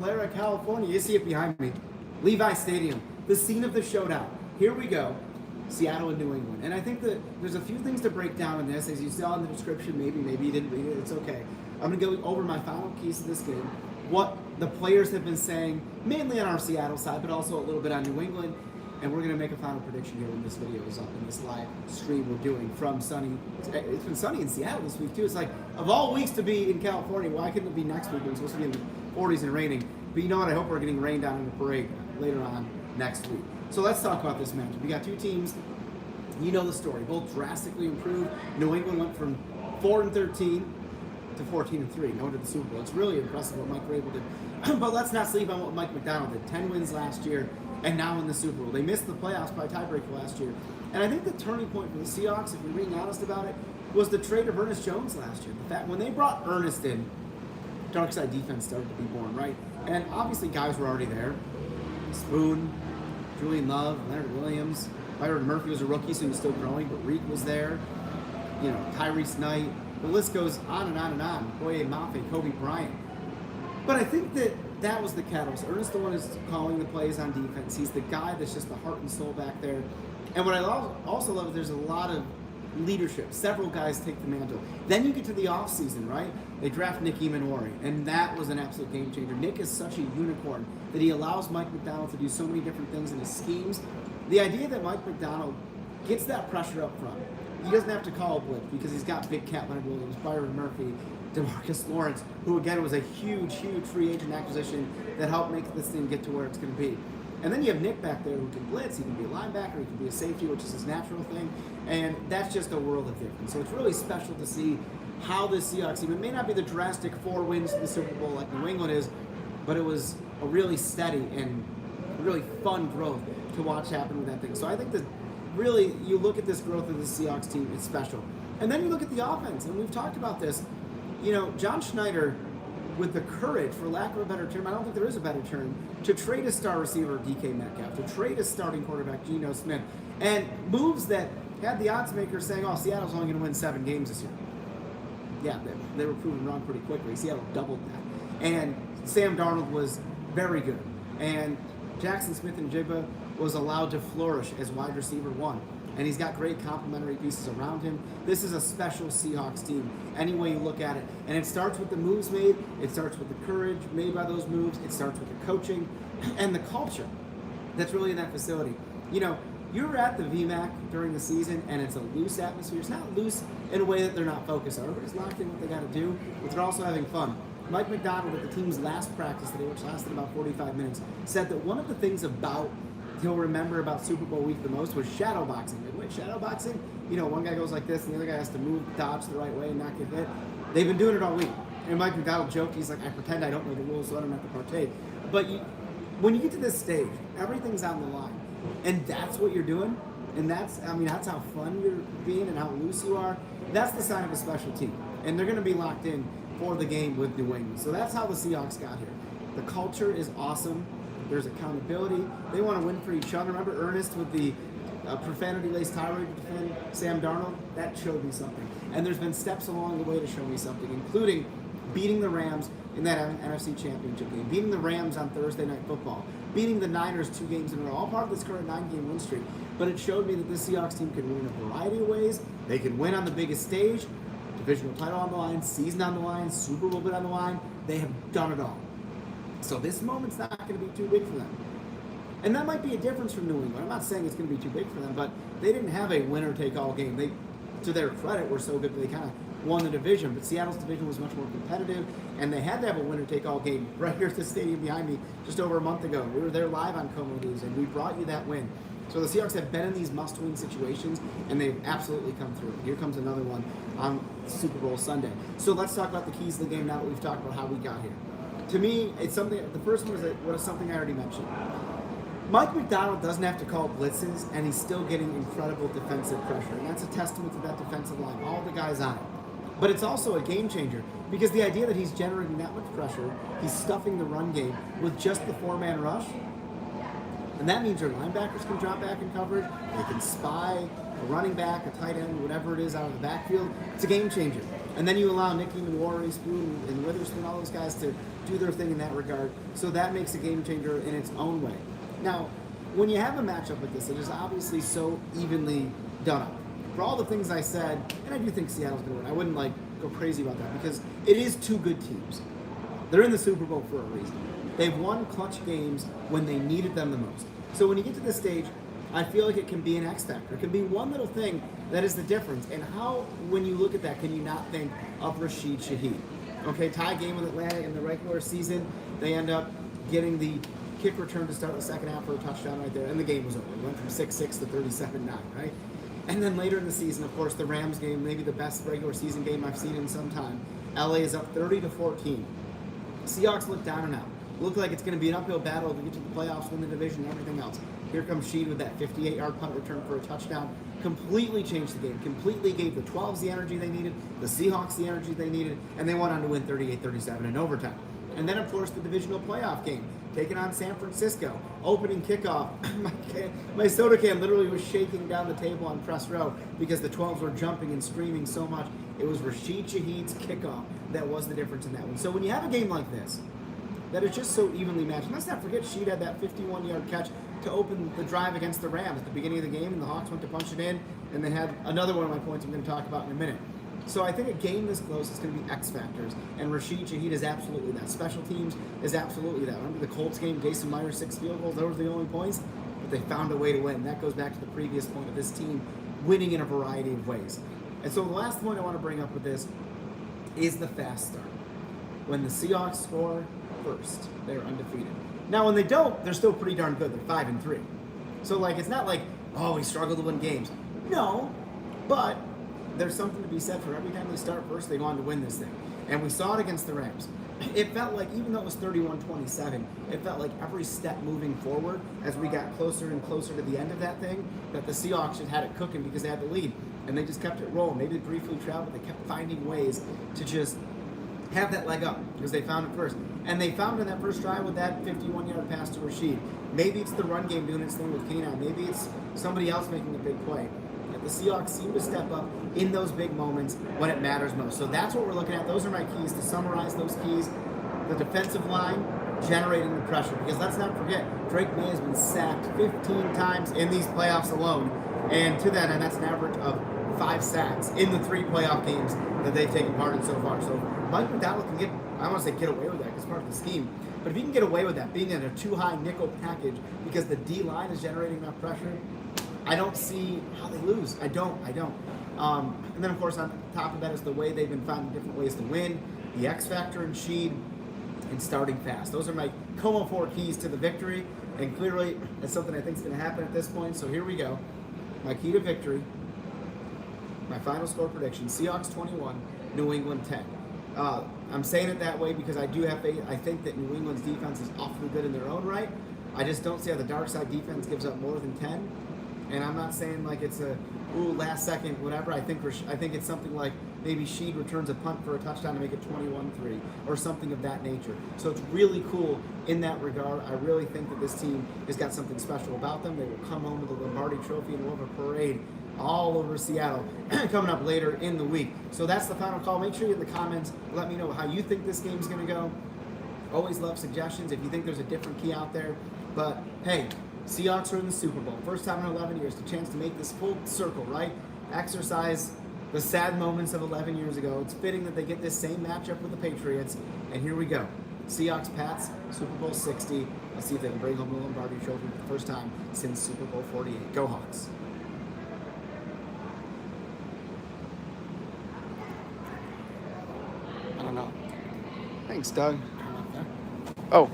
Clara, California. You see it behind me. Levi Stadium, the scene of the showdown. Here we go. Seattle and New England. And I think that there's a few things to break down in this. As you saw in the description, maybe you didn't read it, it's okay. I'm going to go over my final keys of this game, what the players have been saying, mainly on our Seattle side, but also a little bit on New England. And we're going to make a final prediction here when this video is up, in this live stream we're doing from sunny. It's been sunny in Seattle this week too. It's like, of all weeks to be in California, why couldn't it be next week when it's supposed to be in the 40s and raining? But you know what? I hope we're getting rain down in the parade later on next week. So let's talk about this matchup. We got two teams. You know the story. Both drastically improved. New England went from 4-13 to 14-3, going to the Super Bowl. It's really impressive what Mike Vrabel did. But let's not sleep on what Mike Macdonald did. 10 wins last year, and now in the Super Bowl. They missed the playoffs by tiebreaker last year. And I think the turning point for the Seahawks, if we're being honest about it, was the trade of Ernest Jones last year. The fact when they brought Ernest in, dark side defense started to be born, right? And obviously guys were already there. Spoon, Julian Love, Leonard Williams. Byron Murphy was a rookie, so he was still growing, but Reek was there. You know, Tyrese Knight. The list goes on and on and on. Boye Mafe, Kobe Bryant. But I think that was the catalyst. Ernest the one is calling the plays on defense. He's the guy that's just the heart and soul back there. And what I also love is there's a lot of leadership. Several guys take the mantle. Then you get to the offseason, right? They draft Nick Emanori, and that was an absolute game changer. Nick is such a unicorn that he allows Mike Macdonald to do so many different things in his schemes. The idea that Mike Macdonald gets that pressure up front. He doesn't have to call a blitz because he's got big cat Leonard Williams, Byron Murphy, DeMarcus Lawrence, who again was a huge free agent acquisition that helped make this thing get to where it's going to be. And then you have Nick back there who can blitz. He can be a linebacker. He can be a safety, which is his natural thing. And that's just a world of difference. So it's really special to see how this Seahawks team, it may not be the drastic 4 wins to the Super Bowl like New England is, but it was a really steady and really fun growth to watch happen with that thing. So I think that really you look at this growth of the Seahawks team, it's special. And then you look at the offense, and we've talked about this. You know, John Schneider, with the courage, for lack of a better term, I don't think there is a better term, to trade a star receiver DK Metcalf, to trade a starting quarterback Geno Smith, and moves that had the odds makers saying, oh, Seattle's only going to win 7 games this year. Yeah, they were proven wrong pretty quickly. Seattle doubled that. And Sam Darnold was very good. And Jackson Smith and Jigba was allowed to flourish as wide receiver 1. And he's got great complementary pieces around him. This is a special Seahawks team, any way you look at it. And it starts with the moves made. It starts with the courage made by those moves. It starts with the coaching and the culture that's really in that facility. You know, you're at the VMAC during the season, and it's a loose atmosphere. It's not loose in a way that they're not focused on. Everybody's locked in what they got to do, but they're also having fun. Mike Macdonald, at the team's last practice today, which lasted about 45 minutes, said that one of the things he'll remember about Super Bowl week the most was shadow boxing. Like, wait, shadow boxing? You know, one guy goes like this, and the other guy has to move, dodge the right way, and not get hit. They've been doing it all week. And Mike Macdonald joked, he's like, I pretend I don't know the rules, so I don't have to partake. But when you get to this stage, everything's on the line. And that's what you're doing. And that's how fun you're being and how loose you are. That's the sign of a special team. And they're going to be locked in for the game with New England. So that's how the Seahawks got here. The culture is awesome. There's accountability. They want to win for each other. Remember Ernest with the profanity-laced tirade to defend Sam Darnold? That showed me something. And there's been steps along the way to show me something, including beating the Rams in that NFC Championship game, beating the Rams on Thursday Night Football, beating the Niners 2 games in a row, all part of this current 9-game win streak. But it showed me that this Seahawks team can win in a variety of ways. They can win on the biggest stage, divisional title on the line, season on the line, Super Bowl bid on the line. They have done it all. So this moment's not going to be too big for them. And that might be a difference from New England. I'm not saying it's going to be too big for them, but they didn't have a winner-take-all game. They, to their credit, were so good that they kind of won the division. But Seattle's division was much more competitive, and they had to have a winner-take-all game right here at the stadium behind me just over a month ago. We were there live on KOMO News, and we brought you that win. So the Seahawks have been in these must-win situations, and they've absolutely come through. Here comes another one on Super Bowl Sunday. So let's talk about the keys to the game now that we've talked about how we got here. To me, it's something. The first one is something I already mentioned. Mike Macdonald doesn't have to call blitzes, and he's still getting incredible defensive pressure, and that's a testament to that defensive line, all the guys on it. But it's also a game changer because the idea that he's generating that much pressure, he's stuffing the run game with just the 4-man rush, and that means your linebackers can drop back in coverage, they can spy a running back, a tight end, whatever it is out of the backfield. It's a game changer. And then you allow Nicky and Warren Spoon and Witherspoon, all those guys to do their thing in that regard. So that makes a game changer in its own way. Now, when you have a matchup like this, it is obviously so evenly done up. For all the things I said, and I do think Seattle's going to win, I wouldn't go crazy about that because it is two good teams. They're in the Super Bowl for a reason. They've won clutch games when they needed them the most. So when you get to this stage, I feel like it can be an X factor. It can be one little thing that is the difference. And how, when you look at that, can you not think of Rashid Shaheed? Okay, tie game with Atlanta in the regular season. They end up getting the kick return to start the second half for a touchdown right there, and the game was over. It went from 6-6 to 37-9, right? And then later in the season, of course, the Rams game, maybe the best regular season game I've seen in some time. LA is up 30-14. Seahawks look down and out. Look like it's going to be an uphill battle to get to the playoffs, win the division, and everything else. Here comes Sheed with that 58-yard punt return for a touchdown. Completely changed the game. Completely gave the 12s the energy they needed, the Seahawks the energy they needed, and they went on to win 38-37 in overtime. And then, of course, the divisional playoff game, taking on San Francisco. Opening kickoff. My soda can literally was shaking down the table on press row because the 12s were jumping and screaming so much. It was Rashid Shaheed's kickoff that was the difference in that one. So when you have a game like this, that is just so evenly matched. And let's not forget, Sheed had that 51-yard catch to open the drive against the Rams at the beginning of the game, and the Hawks went to punch it in, and they had another one of my points I'm going to talk about in a minute. So I think a game this close is going to be X factors, and Rashid Shaheed is absolutely that. Special teams is absolutely that. Remember the Colts game, Jason Myers, 6 field goals, those were the only points, but they found a way to win. That goes back to the previous point of this team winning in a variety of ways. And so the last point I want to bring up with this is the fast start. When the Seahawks score first, they're undefeated. Now, when they don't, they're still pretty darn good. They're 5-3. So, it's not like, oh, we struggle to win games. No, but there's something to be said for every time they start first, they go on to win this thing. And we saw it against the Rams. It felt like, even though it was 31-27, it felt like every step moving forward, as we got closer and closer to the end of that thing, that the Seahawks had had it cooking because they had the lead. And they just kept it rolling. Maybe they briefly traveled, they kept finding ways to just have that leg up because they found it first. And they found in that first drive with that 51-yard pass to Rashid. Maybe it's the run game doing its thing with Keenan. Maybe it's somebody else making a big play. The Seahawks seem to step up in those big moments when it matters most. So that's what we're looking at. Those are my keys. To summarize those keys, the defensive line generating the pressure. Because let's not forget, Drake May has been sacked 15 times in these playoffs alone. And to that end, that's an average of 5 sacks in the 3 playoff games that they've taken part in so far. So Mike McDowell can get, I don't want to say get away with that because it's part of the scheme, but if he can get away with that, being in a too high nickel package because the D-line is generating enough pressure, I don't see how they lose. I don't. And then, of course, on top of that is the way they've been finding different ways to win, the X factor in Sheed, and starting fast. Those are my KOMO 4 keys to the victory, and clearly it's something I think is going to happen at this point. So here we go. My key to victory, my final score prediction, Seahawks 21, New England 10. I'm saying it that way because I do have faith. I think that New England's defense is awfully good in their own right. I just don't see how the dark side defense gives up more than 10. And I'm not saying like it's a last second whatever. I think it's something like maybe Sheed returns a punt for a touchdown to make it 21-3 or something of that nature. So it's really cool in that regard. I really think that this team has got something special about them. They will come home with the Lombardi Trophy and we'll have a parade all over Seattle coming up later in the week. So that's the final call. Make sure you in the comments let me know how you think this game's going to go. Always love suggestions if you think there's a different key out there. But hey, Seahawks are in the Super Bowl. First time in 11 years, the chance to make this full circle, right? Exercise the sad moments of 11 years ago. It's fitting that they get this same matchup with the Patriots. And here we go. Seahawks, Pats, Super Bowl 60. Let's see if they can bring home the Lombardi Trophy for the first time since Super Bowl 48. Go Hawks. I don't know. Thanks, Doug. Oh.